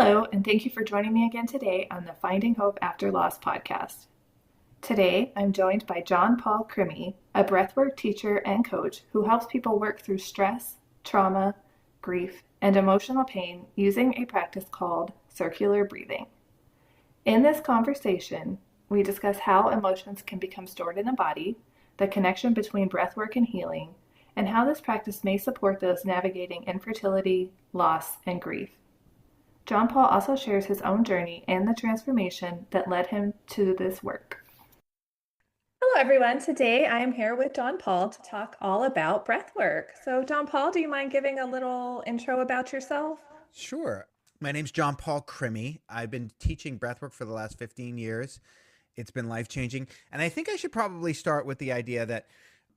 Hello, and thank you for joining me again today on the Finding Hope After Loss podcast. Today, I'm joined by Jon Paul Crimi, a breathwork teacher and coach who helps people work through stress, trauma, grief, and emotional pain using a practice called circular breathing. In this conversation, we discuss how emotions can become stored in the body, the connection between breathwork and healing, and how this practice may support those navigating infertility, loss, and grief. Jon Paul also shares his own journey and the transformation that led him to this work. Hello, everyone. Today I am here with Jon Paul to talk all about breathwork. So, Jon Paul, do you mind giving a little intro about yourself? Sure. My name's Jon Paul Crimi. I've been teaching breathwork for the last 15 years. It's been life-changing. And I think I should probably start with the idea that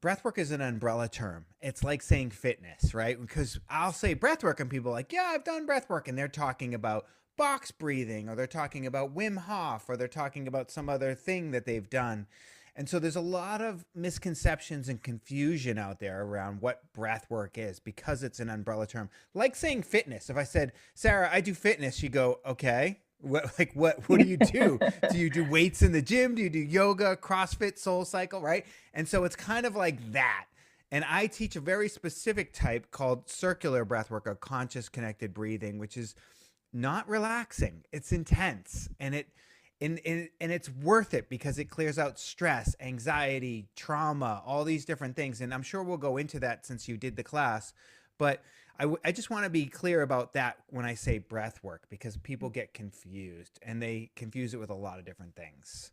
breathwork is an umbrella term. It's like saying fitness, right? Because I'll say breathwork and people are like, yeah, I've done breathwork. And they're talking about box breathing, or they're talking about Wim Hof, or they're talking about some other thing that they've done. And so there's a lot of misconceptions and confusion out there around what breath work is because it's an umbrella term. Like saying fitness. If I said, Sarah, I do fitness, you go, okay. What do you do? Do you do weights in the gym? Do you do yoga, CrossFit, Soul Cycle, right? And so it's kind of like that. And I teach a very specific type called circular breath work, or conscious connected breathing, which is not relaxing. It's intense, and it's worth it because it clears out stress, anxiety, trauma, all these different things. And I'm sure we'll go into that since you did the class. But I just want to be clear about that when I say breath work, because people get confused and they confuse it with a lot of different things.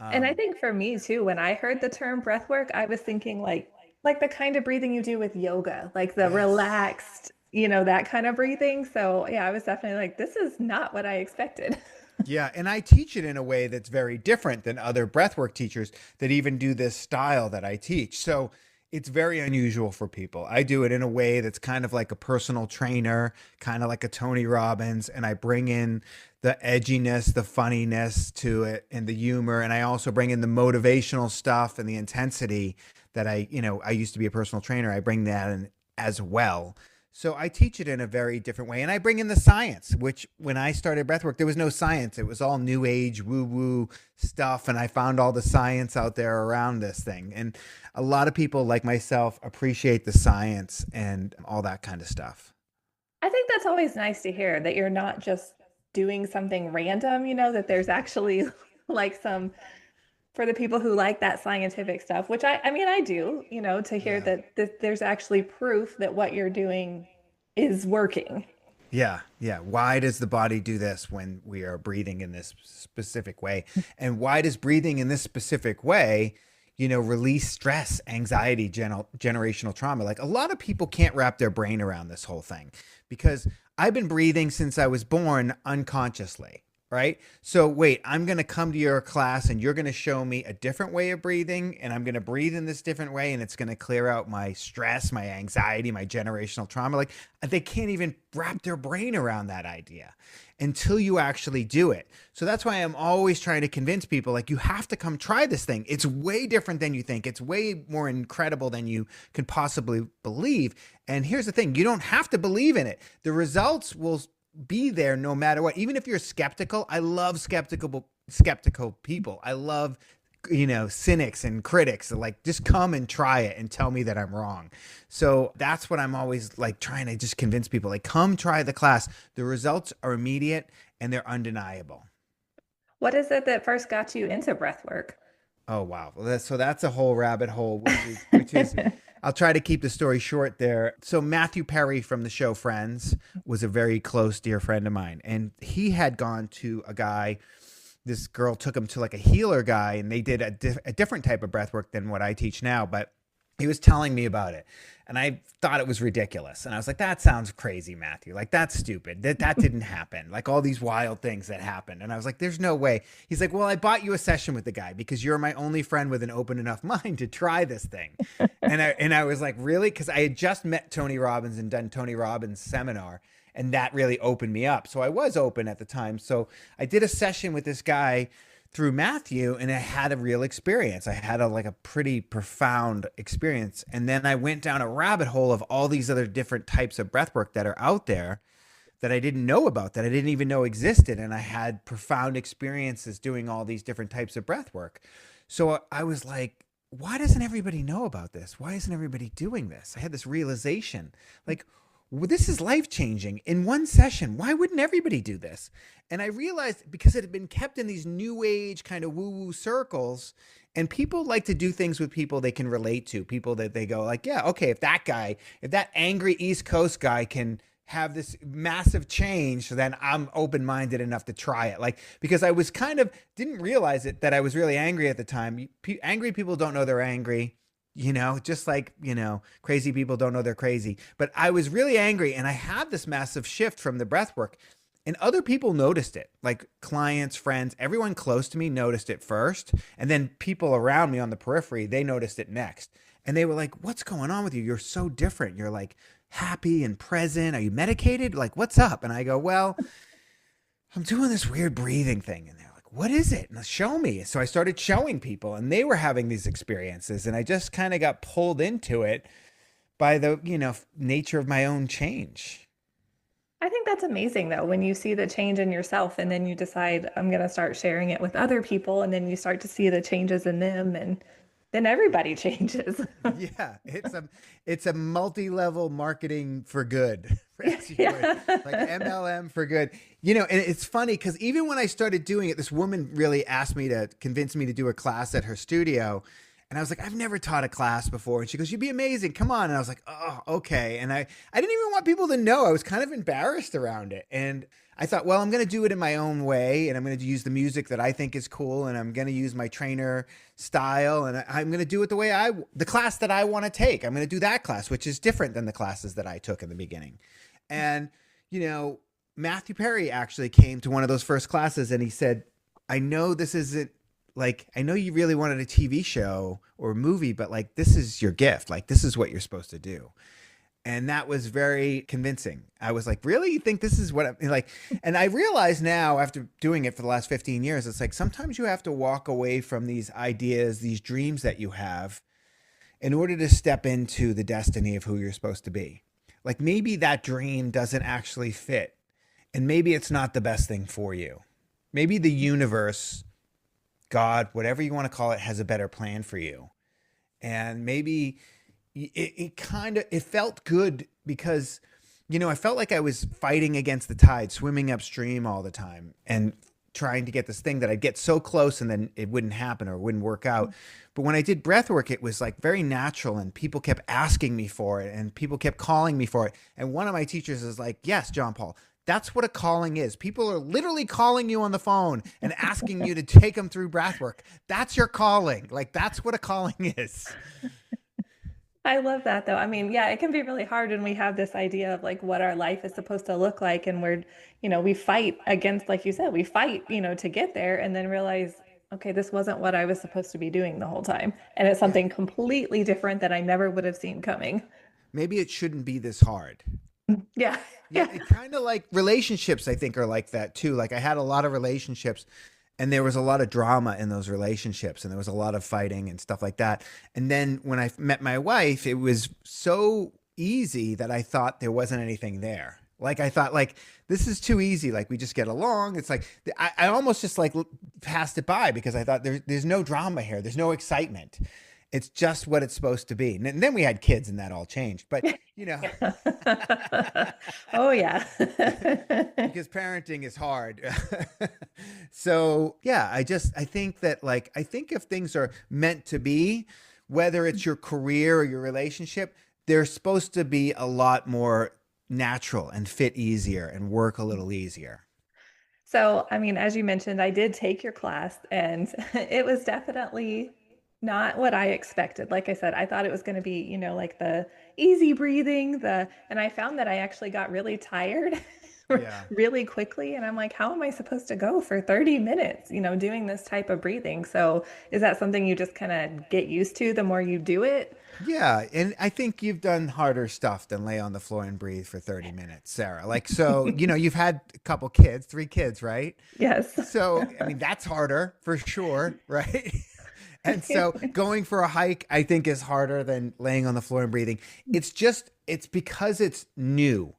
And I think for me too, when I heard the term breath work, I was thinking like the kind of breathing you do with yoga, like the Yes. relaxed, that kind of breathing. So yeah, I was definitely like, this is not what I expected. Yeah, and I teach it in a way that's very different than other breathwork teachers that even do this style that I teach. So it's very unusual for people. I do it in a way that's kind of like a personal trainer, kind of like a Tony Robbins, and I bring in the edginess, the funniness to it, and the humor, and I also bring in the motivational stuff and the intensity that I used to be a personal trainer. I bring that in as well. So I teach it in a very different way. And I bring in the science, which when I started breathwork, there was no science. It was all new age woo woo stuff. And I found all the science out there around this thing. And a lot of people like myself appreciate the science and all that kind of stuff. I think that's always nice to hear that you're not just doing something random, that there's actually like some for the people who like that scientific stuff, which I mean, I do, to hear Yeah. that there's actually proof that what you're doing is working. Yeah, yeah. Why does the body do this when we are breathing in this specific way? And why does breathing in this specific way, release stress, anxiety, generational trauma? Like a lot of people can't wrap their brain around this whole thing because I've been breathing since I was born unconsciously. Right. So wait, I'm going to come to your class and you're going to show me a different way of breathing, and I'm going to breathe in this different way, and it's going to clear out my stress, my anxiety, my generational trauma. Like they can't even wrap their brain around that idea until you actually do it. So that's why I'm always trying to convince people, like, you have to come try this thing. It's way different than you think. It's way more incredible than you could possibly believe. And here's the thing, you don't have to believe in it. The results will be there no matter what. Even if you're skeptical, I love skeptical people. I love cynics and critics. Like, just come and try it and tell me that I'm wrong. So that's what I'm always like trying to just convince people, like, come try the class. The results are immediate and they're undeniable. What is it that first got you into breath work? Oh wow. Well, that's a whole rabbit hole, which is I'll try to keep the story short there. So Matthew Perry from the show Friends was a very close dear friend of mine, and he had gone to a guy. This girl took him to like a healer guy, and they did a different type of breath work than what I teach now, but he was telling me about it, and I thought it was ridiculous. And I was like, that sounds crazy, Matthew. Like, that's stupid. That didn't happen. Like, all these wild things that happened. And I was like, there's no way. He's like, well, I bought you a session with the guy because you're my only friend with an open enough mind to try this thing. And I was like, really? Because I had just met Tony Robbins and done Tony Robbins' seminar. And that really opened me up. So I was open at the time. So I did a session with this guy through Matthew, and I had a real experience. I had a pretty profound experience. And then I went down a rabbit hole of all these other different types of breath work that are out there that I didn't know about, that I didn't even know existed. And I had profound experiences doing all these different types of breath work. So I was like, why doesn't everybody know about this? Why isn't everybody doing this? I had this realization, like, well, this is life changing in one session. Why wouldn't everybody do this? And I realized because it had been kept in these new age kind of woo woo circles, and people like to do things with people they can relate to, people that they go like, yeah, okay, if that angry East Coast guy can have this massive change, then I'm open-minded enough to try it. Like, because I was kind of didn't realize it that I was really angry at the time. Angry people don't know they're angry, just like, crazy people don't know they're crazy. But I was really angry, and I had this massive shift from the breath work, and other people noticed it, like clients, friends, everyone close to me noticed it first. And then people around me on the periphery, they noticed it next. And they were like, what's going on with you? You're so different. You're like happy and present. Are you medicated? Like, what's up? And I go, well, I'm doing this weird breathing thing. And they're like, what is it? And show me. So I started showing people, and they were having these experiences. And I just kind of got pulled into it by the, nature of my own change. I think that's amazing though, when you see the change in yourself and then you decide, I'm going to start sharing it with other people, and then you start to see the changes in them, and then everybody changes. Yeah, it's a multi-level marketing for good. Yeah. Like MLM for good. And it's funny because even when I started doing it, this woman really asked me to convince me to do a class at her studio. And I was like, I've never taught a class before. And she goes, you'd be amazing. Come on. And I was like, oh, okay. And I didn't even want people to know. I was kind of embarrassed around it. And I thought, well, I'm going to do it in my own way. And I'm going to use the music that I think is cool. And I'm going to use my trainer style. And I'm going to do it the class that I want to take. I'm going to do that class, which is different than the classes that I took in the beginning. And, Matthew Perry actually came to one of those first classes, and he said, I know this isn't, like, I know you really wanted a TV show or a movie, but like, this is your gift. Like, this is what you're supposed to do. And that was very convincing. I was like, really? You think this is what I'm like? And I realize now, after doing it for the last 15 years, it's like, sometimes you have to walk away from these ideas, these dreams that you have, in order to step into the destiny of who you're supposed to be. Like, maybe that dream doesn't actually fit, and maybe it's not the best thing for you. Maybe the universe, God, whatever you want to call it, has a better plan for you. And maybe it felt good because, I felt like I was fighting against the tide, swimming upstream all the time and trying to get this thing that I'd get so close and then it wouldn't happen or it wouldn't work out. But when I did breath work, it was like very natural, and people kept asking me for it, and people kept calling me for it. And one of my teachers is like, yes, Jon Paul, that's what a calling is. People are literally calling you on the phone and asking you to take them through breath work. That's your calling. Like, that's what a calling is. I love that though. I mean, yeah, it can be really hard when we have this idea of like what our life is supposed to look like. And we fight against, like you said, we fight, to get there, and then realize, okay, this wasn't what I was supposed to be doing the whole time. And it's Yeah. something completely different that I never would have seen coming. Maybe it shouldn't be this hard. Yeah. Yeah, Yeah. it kind of like relationships, I think, are like that too. Like, I had a lot of relationships, and there was a lot of drama in those relationships, and there was a lot of fighting and stuff like that. And then when I met my wife, it was so easy that I thought there wasn't anything there. Like, I thought, like, this is too easy. Like, we just get along. It's like, I almost just like passed it by because I thought there's no drama here. There's no excitement. It's just what it's supposed to be. And then we had kids, and that all changed. But, Oh yeah. because parenting is hard. So, yeah, I think that, like, I think if things are meant to be, whether it's your career or your relationship, they're supposed to be a lot more natural and fit easier and work a little easier. So, I mean, as you mentioned, I did take your class, and it was definitely not what I expected. Like I said, I thought it was going to be, like the easy breathing, and I found that I actually got really tired Yeah. really quickly. And I'm like, how am I supposed to go for 30 minutes, doing this type of breathing? So, is that something you just kind of get used to the more you do it? Yeah, and I think you've done harder stuff than lay on the floor and breathe for 30 minutes, Sarah. Like, so, you've had a couple kids, 3 kids, right? Yes. So, I mean, that's harder for sure, right? And so going for a hike, I think, is harder than laying on the floor and breathing. It's because it's new.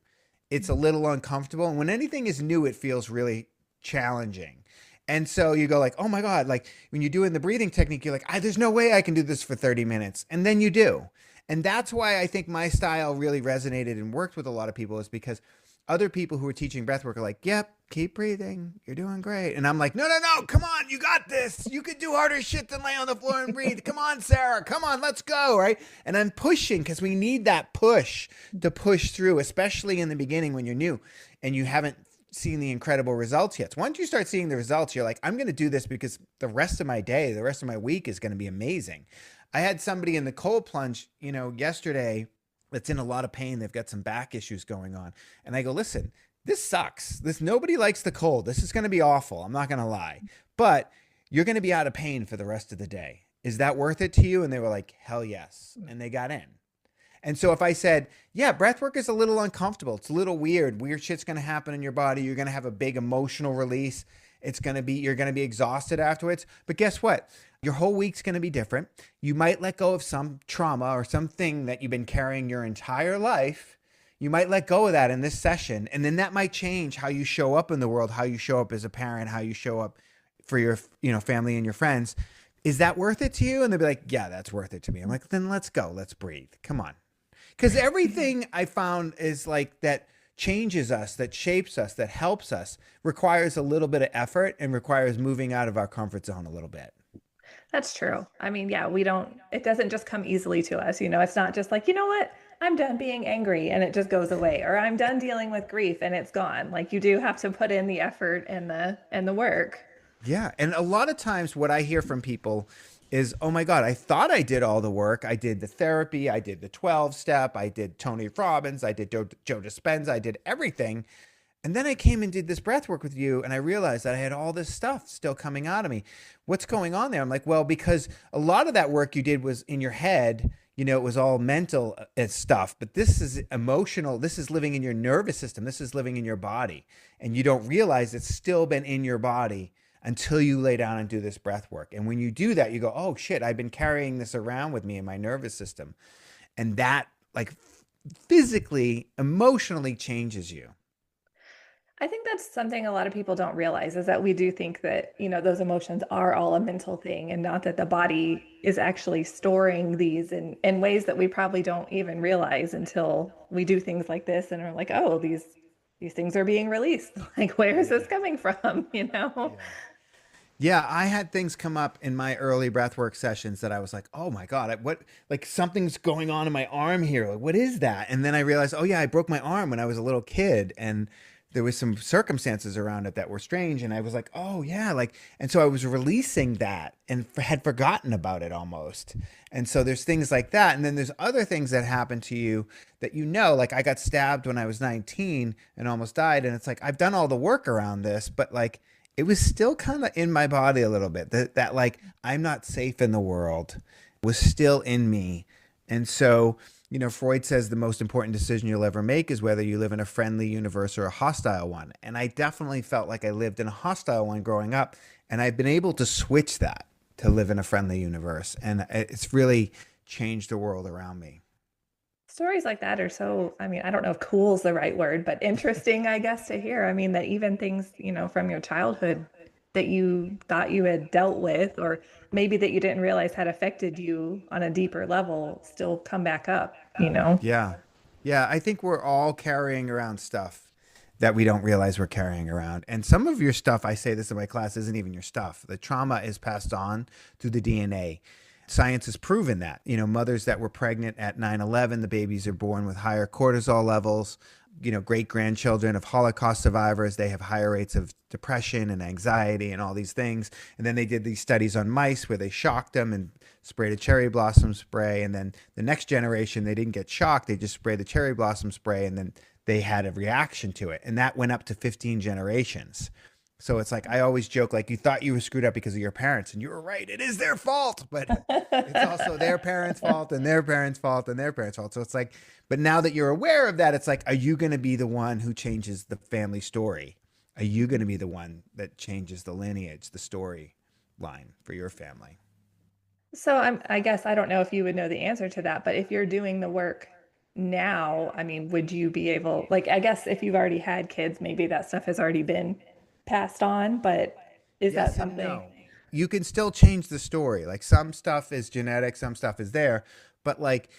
it's a little uncomfortable. And when anything is new, it feels really challenging. And so you go like, oh my God, like when you're doing the breathing technique, you're like, there's no way I can do this for 30 minutes. And then you do. And that's why I think my style really resonated and worked with a lot of people, is because other people who are teaching breathwork are like, yep, keep breathing. You're doing great. And I'm like, no, no, no, come on. You got this. You could do harder shit than lay on the floor and breathe. Come on, Sarah. Come on, let's go. Right. And I'm pushing because we need that push to push through, especially in the beginning when you're new and you haven't seen the incredible results yet. So once you start seeing the results, you're like, I'm going to do this because the rest of my day, the rest of my week is going to be amazing. I had somebody in the cold plunge, yesterday that's in a lot of pain. They've got some back issues going on. And I go, listen, this sucks. Nobody likes the cold. This is going to be awful. I'm not going to lie, but you're going to be out of pain for the rest of the day. Is that worth it to you? And they were like, hell yes. And they got in. And so if I said, yeah, breath work is a little uncomfortable. It's a little weird. Weird shit's going to happen in your body. You're going to have a big emotional release. You're going to be exhausted afterwards. But guess what? Your whole week's going to be different. You might let go of some trauma or something that you've been carrying your entire life. You might let go of that in this session. And then that might change how you show up in the world, how you show up as a parent, how you show up for your, family and your friends. Is that worth it to you? And they'll be like, yeah, that's worth it to me. I'm like, then let's go. Let's breathe. Come on. Because everything I found is like that changes us, that shapes us, that helps us, requires a little bit of effort and requires moving out of our comfort zone a little bit. That's true. I mean, yeah, it doesn't just come easily to us. It's not just like, you know what? I'm done being angry and it just goes away, or I'm done dealing with grief and it's gone. Like you do have to put in the effort and the work. Yeah. And a lot of times what I hear from people is, oh my God, I thought I did all the work. I did the therapy. I did the 12 step. I did Tony Robbins. I did Joe Dispenza. I did everything. And then I came and did this breath work with you, and I realized that I had all this stuff still coming out of me. What's going on there? I'm like, well, because a lot of that work you did was in your head. It was all mental stuff, but this is emotional. This is living in your nervous system. This is living in your body. And you don't realize it's still been in your body until you lay down and do this breath work. And when you do that, you go, oh shit, I've been carrying this around with me in my nervous system. And that like physically, emotionally changes you. I think that's something a lot of people don't realize, is that we do think that, those emotions are all a mental thing, and not that the body is actually storing these in ways that we probably don't even realize until we do things like this and are like, oh, these things are being released. Like, where is this coming from? Yeah. Yeah, I had things come up in my early breathwork sessions that I was like, oh my God, like something's going on in my arm here. Like, what is that? And then I realized, oh yeah, I broke my arm when I was a little kid, and there was some circumstances around it that were strange. And I was like, oh yeah, and so I was releasing that and had forgotten about it almost. And so there's things like that. And then there's other things that happen to you that, like I got stabbed when I was 19 and almost died. And it's like, I've done all the work around this, but like, it was still kind of in my body a little bit, that like, I'm not safe in the world was still in me. And so, Freud says the most important decision you'll ever make is whether you live in a friendly universe or a hostile one. And I definitely felt like I lived in a hostile one growing up. And I've been able to switch that to live in a friendly universe. And it's really changed the world around me. Stories like that are so, I mean, I don't know if cool is the right word, but interesting, I guess, to hear. I mean, that even things, from your childhood that you thought you had dealt with, or maybe that you didn't realize had affected you on a deeper level, still come back up. Yeah. Yeah. I think we're all carrying around stuff that we don't realize we're carrying around. And some of your stuff, I say this in my class, isn't even your stuff. The trauma is passed on through the DNA. Science has proven that, mothers that were pregnant at 9/11, the babies are born with higher cortisol levels. Great-grandchildren of Holocaust survivors, they have higher rates of depression and anxiety and all these things. And then they did these studies on mice where they shocked them and sprayed a cherry blossom spray. And then the next generation, they didn't get shocked. They just sprayed the cherry blossom spray, and then they had a reaction to it. And that went up to 15 generations. So it's like, I always joke, like, you thought you were screwed up because of your parents, and you were right. It is their fault, but it's also their parents' fault and their parents' fault and their parents' fault. So it's like, but now that you're aware of that, it's like, are you going to be the one who changes the family story? Are you going to be the one that changes the lineage, the story line for your family? So I guess I don't know if you would know the answer to that, but if you're doing the work now, I mean, would you be able, like, I guess if you've already had kids, maybe that stuff has already been passed on, but is that Yes and something? no. You can still change the story. Like some stuff is genetic, some stuff is there, but like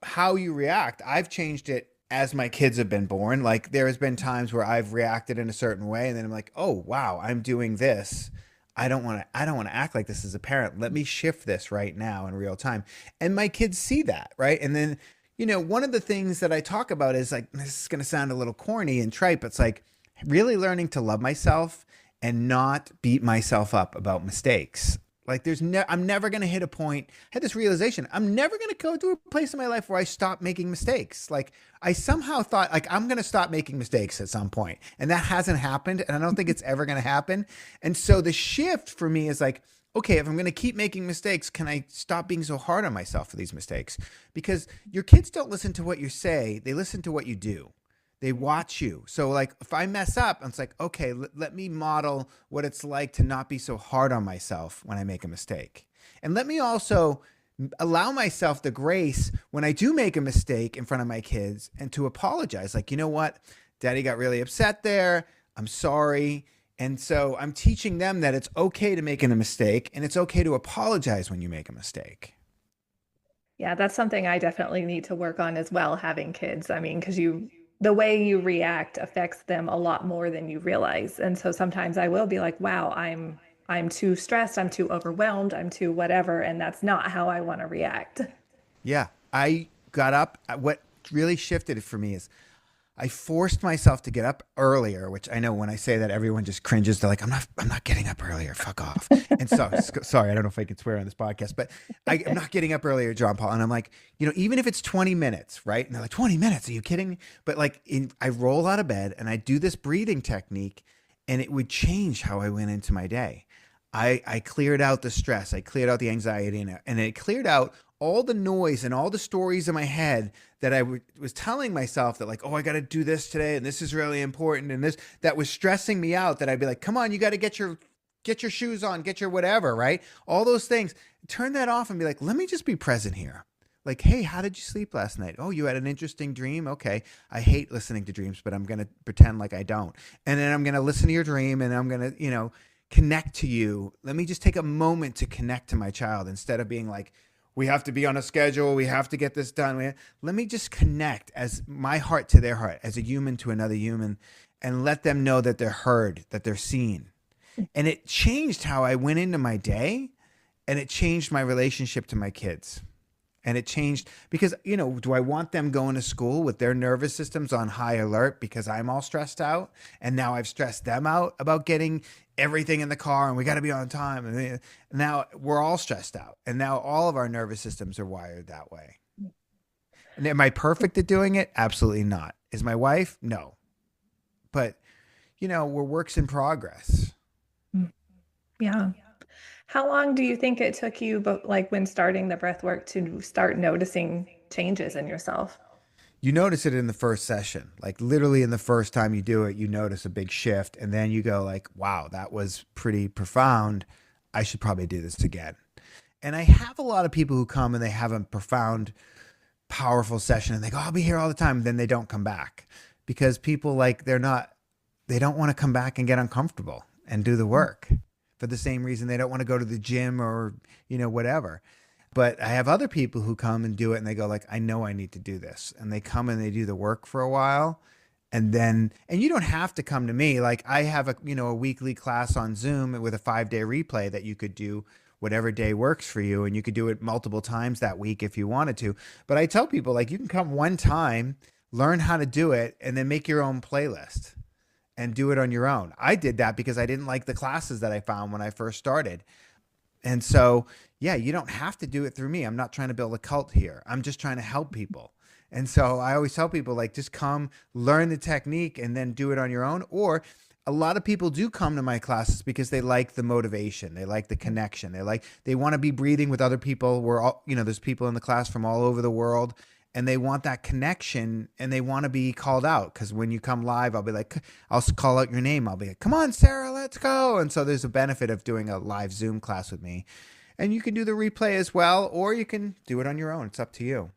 how you react, I've changed it as my kids have been born. Like there has been times where I've reacted in a certain way and then I'm like, "Oh, wow, I'm doing this. I don't want to act like this as a parent. Let me shift this right now in real time." And my kids see that, right? And then one of the things that I talk about is like this is going to sound a little corny and trite, but it's like really learning to love myself and not beat myself up about mistakes. Like I'm never going to hit a point. I had this realization. I'm never going to go to a place in my life where I stop making mistakes. Like I somehow thought like I'm going to stop making mistakes at some point. And that hasn't happened. And I don't think it's ever going to happen. And so the shift for me is like, okay, if I'm going to keep making mistakes, can I stop being so hard on myself for these mistakes? Because your kids don't listen to what you say. They listen to what you do. They watch you. So like if I mess up, it's like, okay, let me model what it's like to not be so hard on myself when I make a mistake. And let me also allow myself the grace when I do make a mistake in front of my kids and to apologize. Like, you know what? Daddy got really upset there. I'm sorry. And so I'm teaching them that it's okay to make a mistake and it's okay to apologize when you make a mistake. Yeah, that's something I definitely need to work on as well, having kids. I mean, because the way you react affects them a lot more than you realize. And so sometimes I will be like, wow, I'm too stressed, I'm too overwhelmed, I'm too whatever, and that's not how I want to react. Yeah. I got up. What really shifted it for me is I forced myself to get up earlier, which I know when I say that everyone just cringes. They're like, I'm not getting up earlier. Fuck off. And so, sorry, I don't know if I can swear on this podcast, but I'm not getting up earlier, Jon Paul. And I'm like, even if it's 20 minutes, right? And they're like, 20 minutes? Are you kidding me? But like, I roll out of bed and I do this breathing technique and it would change how I went into my day. I cleared out the stress. I cleared out the anxiety and it cleared out all the noise and all the stories in my head that was telling myself that like, oh, I got to do this today. And this is really important. And that was stressing me out that I'd be like, come on, you got to get your shoes on, get your whatever, right? All those things, turn that off and be like, let me just be present here. Like, hey, how did you sleep last night? Oh, you had an interesting dream. Okay. I hate listening to dreams, but I'm going to pretend like I don't. And then I'm going to listen to your dream and I'm going to, connect to you. Let me just take a moment to connect to my child instead of being like, we have to be on a schedule. We have to get this done. Let me just connect as my heart to their heart, as a human to another human, and let them know that they're heard, that they're seen. And it changed how I went into my day, and it changed my relationship to my kids. And it changed because, do I want them going to school with their nervous systems on high alert because I'm all stressed out? And now I've stressed them out about getting everything in the car and we got to be on time. And now we're all stressed out. And now all of our nervous systems are wired that way. And am I perfect at doing it? Absolutely not. Is my wife? No. But, we're works in progress. Yeah. How long do you think it took you, but like when starting the breath work, to start noticing changes in yourself? You notice it in the first session, like literally in the first time you do it, you notice a big shift. And then you go like, wow, that was pretty profound. I should probably do this again. And I have a lot of people who come and they have a profound, powerful session and they go, I'll be here all the time. Then they don't come back because people like, they don't want to come back and get uncomfortable and do the work for the same reason they don't want to go to the gym or, whatever. But I have other people who come and do it and they go like, I know I need to do this. And they come and they do the work for a while. And you don't have to come to me. Like I have a weekly class on Zoom with a 5-day replay that you could do whatever day works for you. And you could do it multiple times that week if you wanted to. But I tell people like, you can come one time, learn how to do it, and then make your own playlist and do it on your own. I did that because I didn't like the classes that I found when I first started. And so, yeah, you don't have to do it through me. I'm not trying to build a cult here. I'm just trying to help people. And so I always tell people like, just come learn the technique and then do it on your own. Or a lot of people do come to my classes because they like the motivation. They like the connection. They want to be breathing with other people. We're all, there's people in the class from all over the world. And they want that connection and they want to be called out. Because when you come live, I'll be like, I'll call out your name. I'll be like, come on, Sarah, let's go. And so there's a benefit of doing a live Zoom class with me. And you can do the replay as well, or you can do it on your own. It's up to you.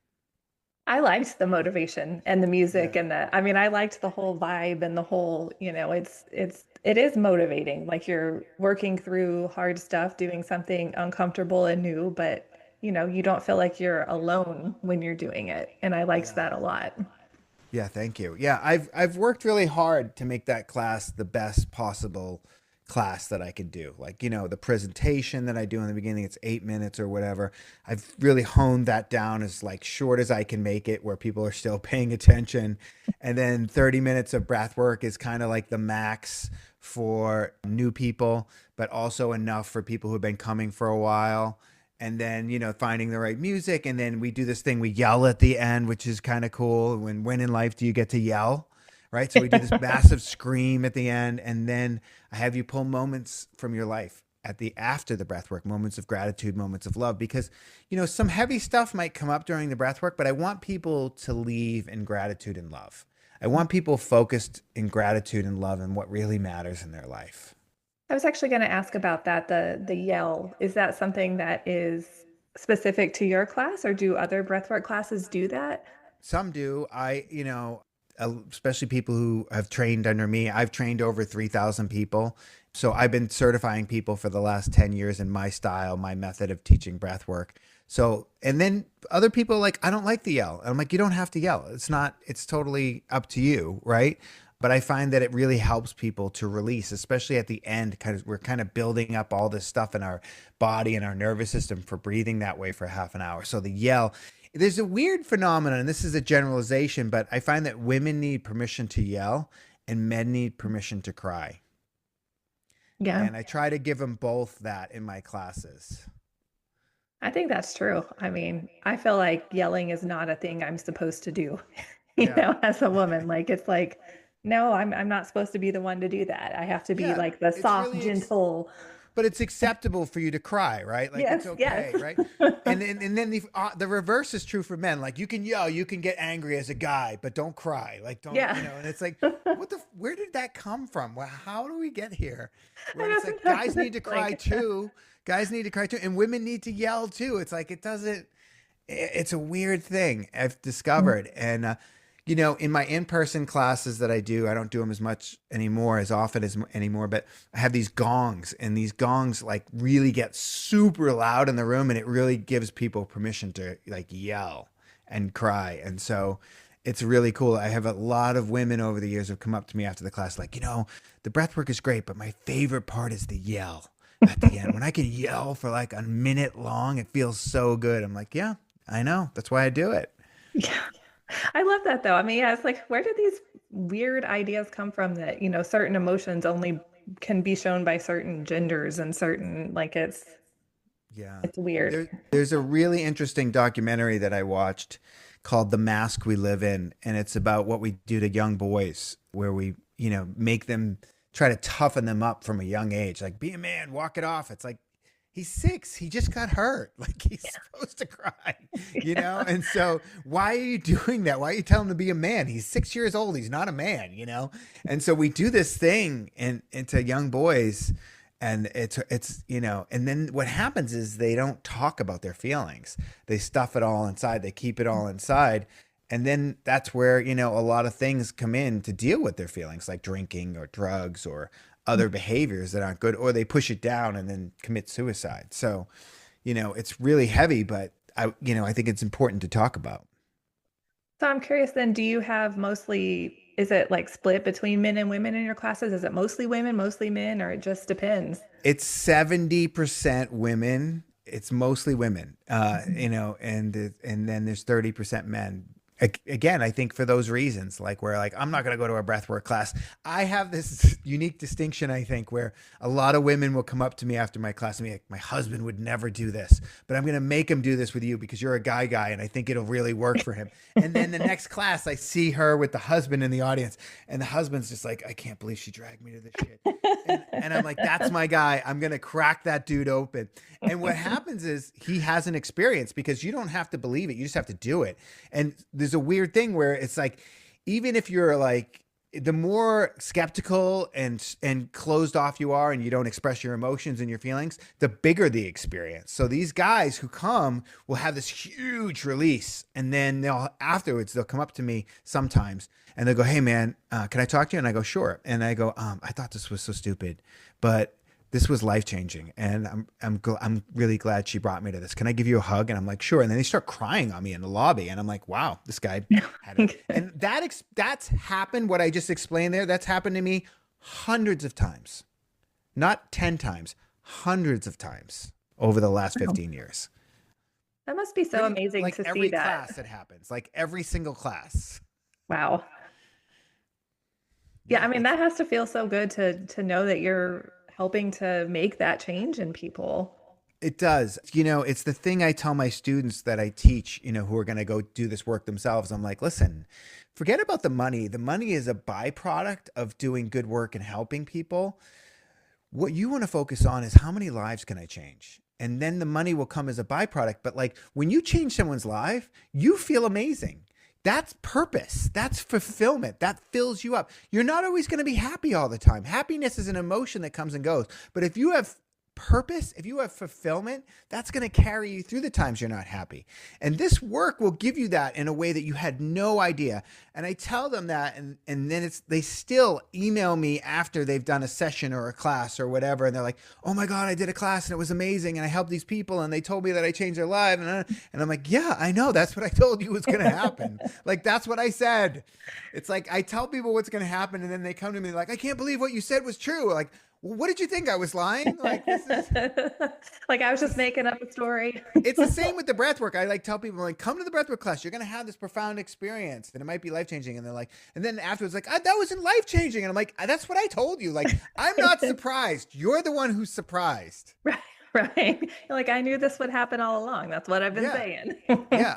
I liked the motivation and the Yeah. music and I mean, I liked the whole vibe and the whole, it is motivating. Like you're working through hard stuff, doing something uncomfortable and new, but you don't feel like you're alone when you're doing it. And I liked Yeah. that a lot. Yeah, thank you. Yeah, I've worked really hard to make that class the best possible class that I can do. Like, the presentation that I do in the beginning, it's 8 minutes or whatever. I've really honed that down as like short as I can make it where people are still paying attention. And then 30 minutes of breath work is kind of like the max for new people, but also enough for people who've been coming for a while. And then finding the right music, and then we do this thing, we yell at the end, which is kind of cool. When in life do you get to yell, right? So we do this massive scream at the end, and then I have you pull moments from your life at the after the breath work, moments of gratitude, moments of love, because some heavy stuff might come up during the breath work, but I want people to leave in gratitude and love. I want people focused in gratitude and love and what really matters in their life. I was actually going to ask about that, the yell. Is that something that is specific to your class, or do other breathwork classes do that? Some do. Especially people who have trained under me. I've trained over 3,000 people. So I've been certifying people for the last 10 years in my style, my method of teaching breath work. So, and then other people are like, I don't like the yell. And I'm like, you don't have to yell. It's totally up to you. Right. But I find that it really helps people to release, especially at the end. We're kind of building up all this stuff in our body and our nervous system for breathing that way for half an hour. So the yell, there's a weird phenomenon, and this is a generalization, but I find that women need permission to yell and men need permission to cry. Yeah, And I try to give them both that in my classes. I think that's true. I mean, I feel like yelling is not a thing I'm supposed to do, Yeah. as a woman. Like it's like, no, I'm not supposed to be the one to do that. I have to be Yeah. like the It's soft, really gentle. but it's acceptable for you to cry, right? Like it's Yes, yes. okay, right? And then the reverse is true for men. Like you can yell, you can get angry as a guy, but don't cry. Like don't, Yeah. and it's like where did that come from? Well, how do we get here? I Where it's like don't know. guys need to It's cry like, too. Guys need to cry too, and women need to yell too. It's like it doesn't it's a weird thing I've discovered. And, in my in-person classes that I do, I don't do them as much anymore, as often as anymore, but I have these gongs, and these gongs like really get super loud in the room, and it really gives people permission to like yell and cry. And so it's really cool. I have a lot of women over the years who have come up to me after the class, like, the breath work is great, but my favorite part is the yell at the end. When I can yell for like a minute long, it feels so good. I'm like, yeah, I know. That's why I do it. yeah. I love that though. I mean, yeah, it's like, where do these weird ideas come from that, certain emotions only can be shown by certain genders and certain, like Yeah. it's weird. There's a really interesting documentary that I watched called The Mask We Live In. And it's about what we do to young boys, where we, make them try to toughen them up from a young age. Like, be a man, walk it off. It's like, he's 6. He just got hurt. Like he's supposed to cry. And so why are you doing that? Why are you telling him to be a man? He's 6 years old. He's not a man. And so we do this thing into young boys, and and then what happens is they don't talk about their feelings. They stuff it all inside. They keep it all inside. And then that's where, a lot of things come in to deal with their feelings, like drinking or drugs or other behaviors that aren't good, or they push it down and then commit suicide. So, it's really heavy, but I think it's important to talk about. So I'm curious then, do you have mostly, is it like split between men and women in your classes? Is it mostly women, mostly men, or it just depends? It's 70% women. It's mostly women, Mhm. and then there's 30% men. Again, I think for those reasons, like where like I'm not going to go to a breathwork class. I have this unique distinction, I think, where a lot of women will come up to me after my class and be like, my husband would never do this, but I'm going to make him do this with you because you're a guy, and I think it'll really work for him. And then the next class, I see her with the husband in the audience, and the husband's just like, I can't believe she dragged me to this shit. And I'm like, that's my guy. I'm going to crack that dude open. And what happens is he has an experience, because you don't have to believe it. You just have to do it. And there's a weird thing where it's like, even if you're like the more skeptical and closed off you are and you don't express your emotions and your feelings, the bigger the experience. So these guys who come will have this huge release, and then they'll come up to me sometimes and they'll go, "Hey man, can I talk to you?" And I go, "Sure." And I go, "I thought this was so stupid, but this was life changing, and I'm really glad she brought me to this. Can I give you a hug?" And I'm like, "Sure." And then they start crying on me in the lobby, and I'm like, "Wow, this guy had it." And that's happened. What I just explained there, that's happened to me hundreds of times, not 10 times, hundreds of times over the last 15 years. That must be so amazing Like to see every that. class it happens, like every single class. Wow. Yeah, I mean, that has to feel so good to know that you're helping to make that change in people. It does. It's the thing I tell my students that I teach, who are going to go do this work themselves. I'm like, listen, forget about the money. The money is a byproduct of doing good work and helping people. What you want to focus on is how many lives can I change? And then the money will come as a byproduct. But like when you change someone's life, you feel amazing. That's purpose. That's fulfillment. That fills you up. You're not always going to be happy all the time. Happiness is an emotion that comes and goes. But if you have purpose, if you have fulfillment, that's going to carry you through the times you're not happy. And this work will give you that in a way that you had no idea. And I tell them that, and then they still email me after they've done a session or a class or whatever. And they're like, "Oh my God, I did a class and it was amazing. And I helped these people and they told me that I changed their life." And I'm like, "Yeah, I know. That's what I told you was going to happen." Like, that's what I said. It's like, I tell people what's going to happen. And then they come to me like, "I can't believe what you said was true." Like, well, what did you think? I was lying? Like, this is Like I was just making up a story. it's the same with the breath work. I like tell people, like, come to the breath work class. You're going to have this profound experience and it might be life changing. And they're like, and then afterwards, like, that wasn't life changing. And I'm like, that's what I told you. Like, I'm not surprised. You're the one who's surprised. Right. Right. You're like, I knew this would happen all along. That's what I've been saying. Yeah.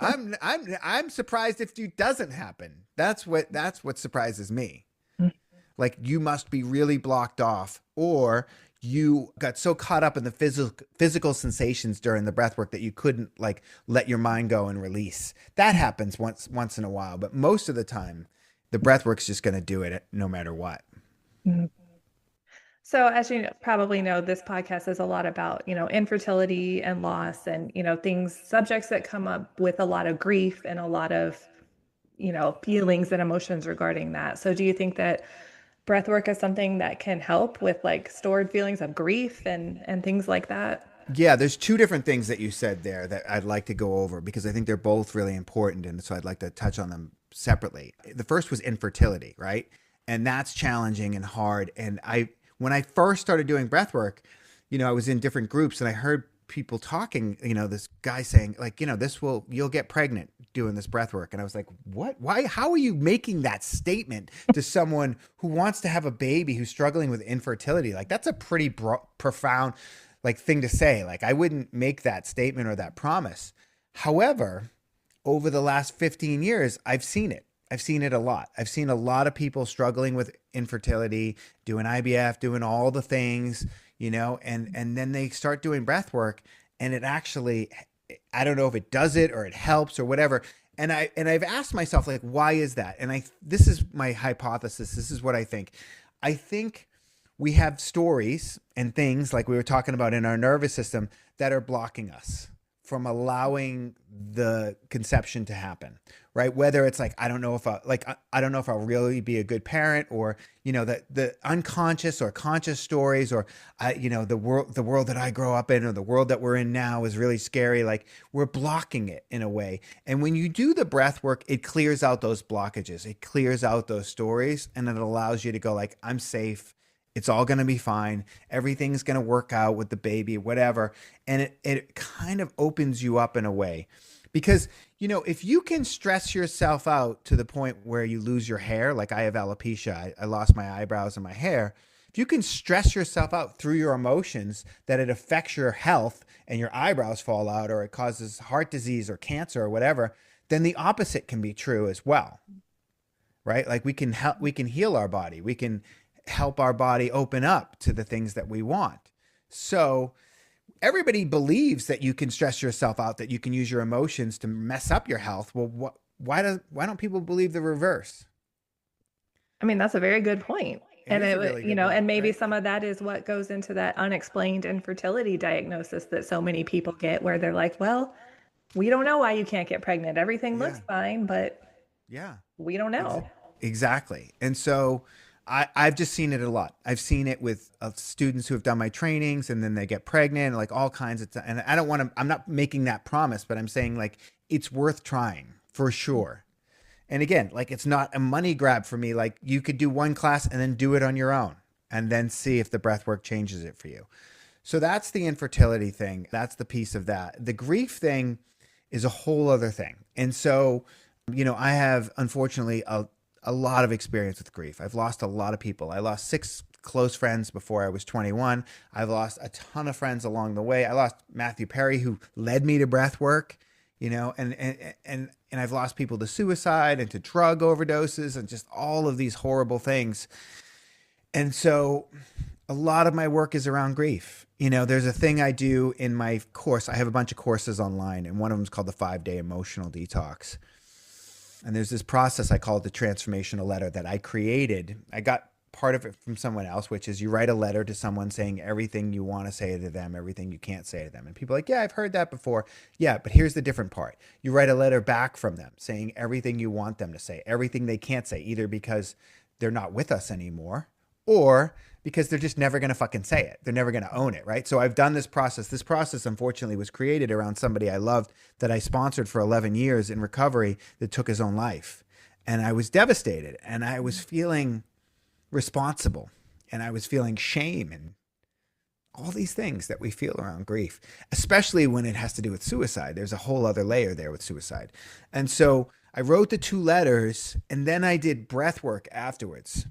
I'm surprised if it doesn't happen. That's what surprises me. Like, you must be really blocked off, or you got so caught up in the physical sensations during the breath work that you couldn't like let your mind go and release. That happens once in a while, but most of the time the breath work's just going to do it no matter what. Mhm. So as you probably know, this podcast is a lot about, infertility and loss and, subjects that come up with a lot of grief and a lot of, feelings and emotions regarding that. So do you think that breath work is something that can help with like stored feelings of grief and things like that? Yeah, there's two different things that you said there that I'd like to go over because I think they're both really important. And so I'd like to touch on them separately. The first was infertility, right? And that's challenging and hard. And when I first started doing breath work, I was in different groups and I heard people talking, this guy saying like, you'll get pregnant doing this breath work. And I was like, what? Why? How are you making that statement to someone who wants to have a baby who's struggling with infertility? Like, that's a pretty profound like thing to say. Like, I wouldn't make that statement or that promise. However, over the last 15 years, I've seen it. I've seen it a lot. I've seen a lot of people struggling with infertility, doing IVF, doing all the things, and then they start doing breath work and it actually, I don't know if it does it or it helps or whatever. And I've asked myself, like, why is that? And this is my hypothesis. This is what I think. I think we have stories and things like we were talking about in our nervous system that are blocking us from allowing the conception to happen, right? Whether it's like, I don't know if I'll really be a good parent, or, the unconscious or conscious stories, or, the world that I grow up in, or the world that we're in now is really scary. Like, we're blocking it in a way. And when you do the breath work, it clears out those blockages. It clears out those stories, and it allows you to go like, I'm safe. It's all going to be fine. Everything's going to work out with the baby, whatever. And it kind of opens you up in a way. Because, if you can stress yourself out to the point where you lose your hair, like I have alopecia, I lost my eyebrows and my hair. If you can stress yourself out through your emotions that it affects your health and your eyebrows fall out, or it causes heart disease or cancer or whatever, then the opposite can be true as well, right? Like, we can heal our body. We can help our body open up to the things that we want. So everybody believes that you can stress yourself out, that you can use your emotions to mess up your health. Well, why don't people believe the reverse? I mean, that's a very good point. It And is it a would, really good point, and maybe right? some of that is what goes into that unexplained infertility diagnosis that so many people get, where they're like, well, we don't know why you can't get pregnant. Everything looks Yeah. fine, but Yeah. we don't Ex- know. exactly. And so I've just seen it a lot. I've seen it with students who have done my trainings and then they get pregnant, like all kinds of and I don't want to, I'm not making that promise, but I'm saying like it's worth trying for sure. And again, like it's not a money grab for me. Like you could do one class and then do it on your own and then see if the breath work changes it for you. So that's the infertility thing. That's the piece of that. The grief thing is a whole other thing. And so, I have unfortunately a lot of experience with grief. I've lost a lot of people. I lost 6 close friends before I was 21. I've lost a ton of friends along the way. I lost Matthew Perry, who led me to breath work, and I've lost people to suicide and to drug overdoses and just all of these horrible things. And so a lot of my work is around grief. There's a thing I do in my course. I have a bunch of courses online, and one of them is called the 5-day emotional detox. And there's this process I call it the transformational letter that I created. I got part of it from someone else, which is you write a letter to someone saying everything you want to say to them, everything you can't say to them. And people are like, yeah, I've heard that before. Yeah, but here's the different part. You write a letter back from them saying everything you want them to say, everything they can't say, either because they're not with us anymore or because they're just never going to fucking say it. They're never going to own it, right? So I've done this process. This process, unfortunately, was created around somebody I loved that I sponsored for 11 years in recovery that took his own life. And I was devastated and I was feeling responsible and I was feeling shame and all these things that we feel around grief, especially when it has to do with suicide. There's a whole other layer there with suicide. And so I wrote the 2 letters and then I did breath work afterwards.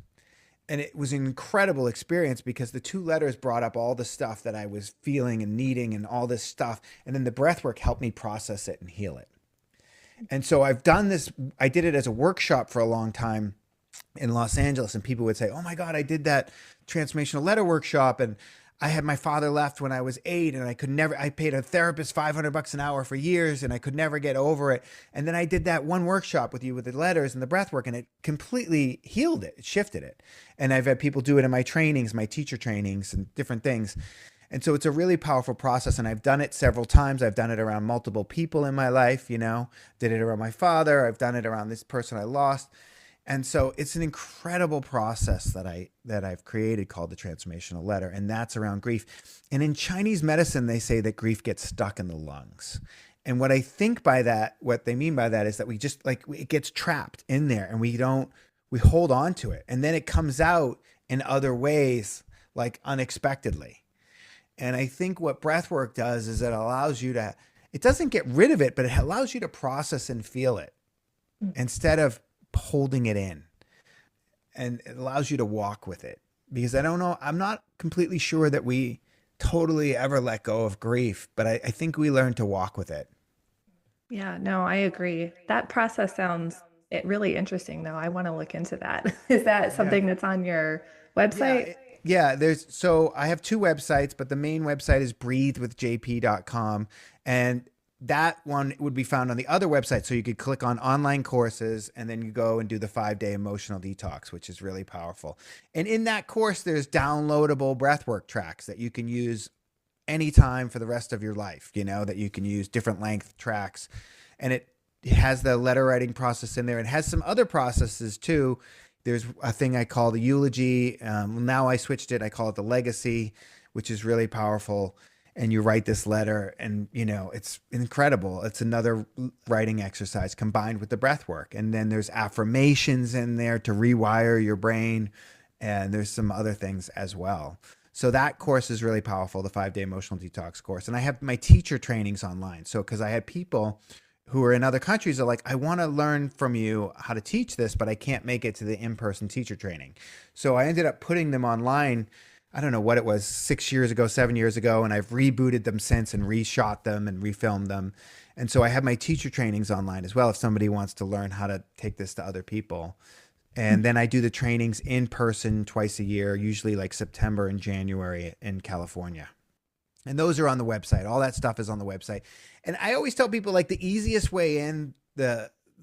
And it was an incredible experience because the 2 letters brought up all the stuff that I was feeling and needing and all this stuff. And then the breath work helped me process it and heal it. And so I've done this, I did it as a workshop for a long time in Los Angeles. And people would say, oh my God, I did that transformational letter workshop. And I had my father left when I was 8 and I paid a therapist $500 an hour for years and I could never get over it. And then I did that one workshop with you with the letters and the breath work and it completely healed it. It shifted it. And I've had people do it in my trainings, my teacher trainings and different things. And so it's a really powerful process. And I've done it several times. I've done it around multiple people in my life, did it around my father. I've done it around this person I lost. And so it's an incredible process that I've created called the transformational letter, and that's around grief. And in Chinese medicine, they say that grief gets stuck in the lungs. And what I think by that, what they mean by that is that we just like it gets trapped in there and we hold on to it. And then it comes out in other ways, like unexpectedly. And I think what breath work does is it doesn't get rid of it, but it allows you to process and feel it instead of holding it in, and it allows you to walk with it because I don't know, I'm not completely sure that we totally ever let go of grief, but I think we learn to walk with it. Yeah, no, I agree. That process sounds really interesting, though. I want to look into that. Is that Yeah. something that's on your Yeah, website? yeah, so I have 2 websites, but the main website is breathewithjp.com, and that one would be found on the other website. So you could click on online courses and then you go and do the 5-day emotional detox, which is really powerful. And in that course, there's downloadable breathwork tracks that you can use anytime for the rest of your life, that you can use different length tracks. And it has the letter writing process in there. It has some other processes too. There's a thing I call the eulogy. Now I switched it. I call it the legacy, which is really powerful. And you write this letter and, it's incredible. It's another writing exercise combined with the breath work. And then there's affirmations in there to rewire your brain. And there's some other things as well. So that course is really powerful, the 5-day emotional detox course. And I have my teacher trainings online. So, because I had people who are in other countries are like, I want to learn from you how to teach this, but I can't make it to the in-person teacher training. So I ended up putting them online. I don't know what it was, 6 years ago, 7 years ago, and I've rebooted them since and reshot them and refilmed them. And so I have my teacher trainings online as well if somebody wants to learn how to take this to other people. And then I do the trainings in person twice a year, usually like September and January in California. And those are on the website. All that stuff is on the website. And I always tell people like the easiest way in,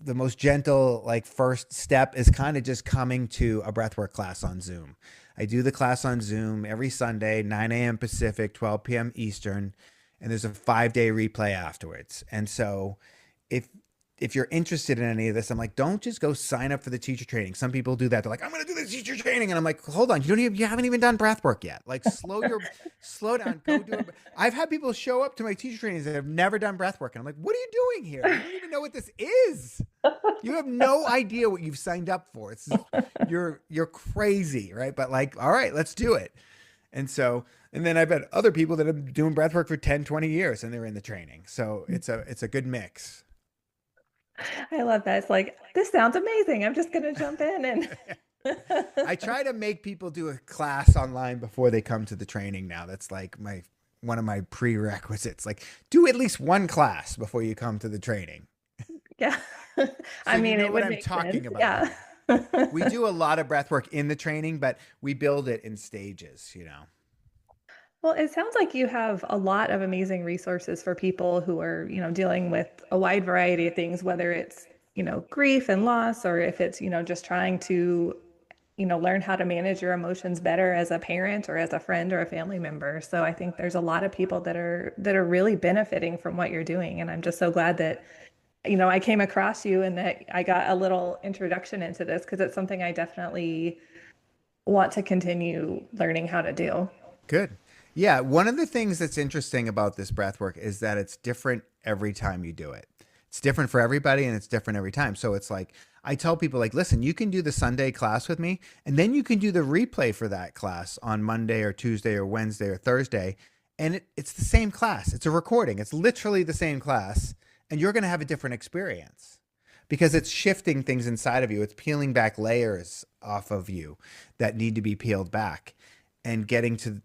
the most gentle like first step is kind of just coming to a breathwork class on Zoom. I do the class on Zoom every Sunday, 9 a.m. Pacific, 12 p.m. Eastern, and there's a 5-day replay afterwards. And so if if you're interested in any of this, I'm like, don't just go sign up for the teacher training. Some people do that. They're like, I'm going to do the teacher training. And I'm like, hold on. You haven't even done breath work yet. Like slow down, go do it. I've had people show up to my teacher trainings that have never done breath work. And I'm like, what are you doing here? You don't even know what this is. You have no idea what you've signed up for. You're crazy. Right. But like, all right, let's do it. And then I've had other people that have been doing breath work for 10, 20 years and they're in the training. So it's a good mix. I love that. It's like, this sounds amazing. I'm just going to jump in I try to make people do a class online before they come to the training now. That's like one of my prerequisites. Like, do at least one class before you come to the training. Yeah. So I mean, you know it what would I'm make talking sense. about. Yeah. We do a lot of breath work in the training, but we build it in stages, you know. Well, it sounds like you have a lot of amazing resources for people who are, dealing with a wide variety of things, whether it's, grief and loss, or if it's, just trying to, learn how to manage your emotions better as a parent or as a friend or a family member. So I think there's a lot of people that are really benefiting from what you're doing. And I'm just so glad that, I came across you and that I got a little introduction into this because it's something I definitely want to continue learning how to do. Good. Yeah, one of the things that's interesting about this breath work is that it's different every time you do it. It's different for everybody and it's different every time. So it's like I tell people like, listen, you can do the Sunday class with me and then you can do the replay for that class on Monday or Tuesday or Wednesday or Thursday. And it's the same class. It's a recording. It's literally the same class and you're going to have a different experience because it's shifting things inside of you. It's peeling back layers off of you that need to be peeled back and getting you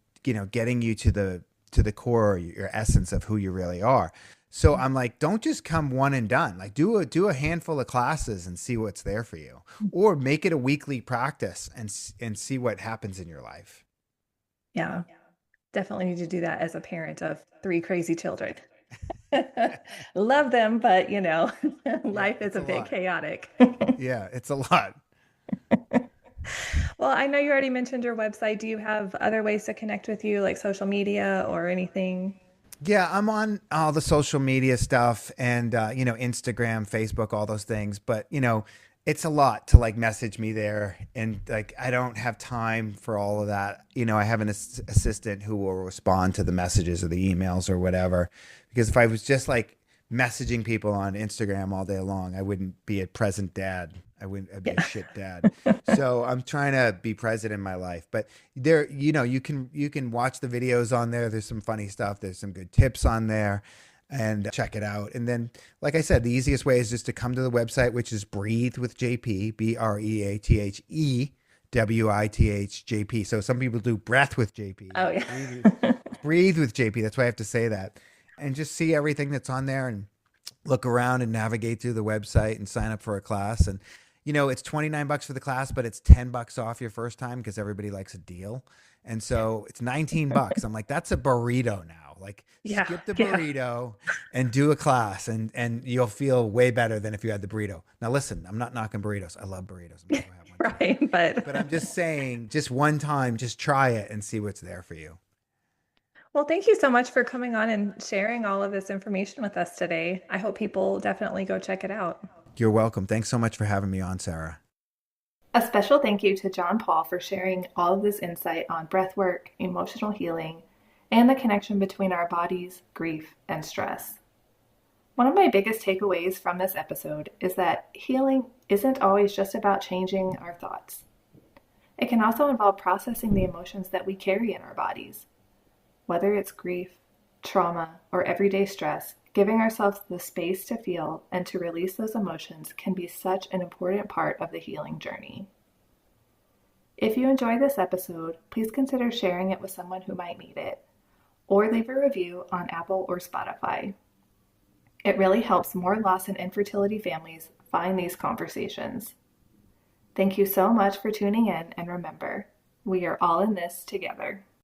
to the core, your essence of who you really are. So I'm like, don't just come one and done. Like do a handful of classes and see what's there for you, or make it a weekly practice and see what happens in your life. Yeah, definitely need to do that as a parent of three crazy children. Love them, but Yeah, life is it's a a bit lot. chaotic. Yeah, it's a lot. Well, I know you already mentioned your website. Do you have other ways to connect with you, like social media or anything? Yeah, I'm on all the social media stuff and Instagram, Facebook, all those things. But it's a lot to like message me there, and like I don't have time for all of that. I have an assistant who will respond to the messages or the emails or whatever. Because if I was just like messaging people on Instagram all day long, I wouldn't be a present dad. I'd be a Yeah. shit dad. So I'm trying to be present in my life. But there, you can watch the videos on there. There's some funny stuff. There's some good tips on there and check it out. And then, like I said, the easiest way is just to come to the website, which is Breathe with JP, BreatheWithJP. So some people do breath with JP. Oh, yeah. Breathe with JP. That's why I have to say that. And just see everything that's on there and look around and navigate through the website and sign up for a class. And it's $29 for the class, but it's $10 off your first time because everybody likes a deal. And so it's $19. I'm like, that's a burrito now. Like Yeah. skip the Yeah. burrito and do a class and you'll feel way better than if you had the burrito. Now listen, I'm not knocking burritos. I love burritos. I'm gonna go have one too. Right. But I'm just saying, just one time, just try it and see what's there for you. Well, thank you so much for coming on and sharing all of this information with us today. I hope people definitely go check it out. You're welcome. Thanks so much for having me on, Sarah. A special thank you to Jon Paul for sharing all of this insight on breathwork, emotional healing, and the connection between our bodies, grief, and stress. One of my biggest takeaways from this episode is that healing isn't always just about changing our thoughts. It can also involve processing the emotions that we carry in our bodies. Whether it's grief, trauma, or everyday stress, giving ourselves the space to feel and to release those emotions can be such an important part of the healing journey. If you enjoyed this episode, please consider sharing it with someone who might need it, or leave a review on Apple or Spotify. It really helps more loss and infertility families find these conversations. Thank you so much for tuning in, and remember, we are all in this together.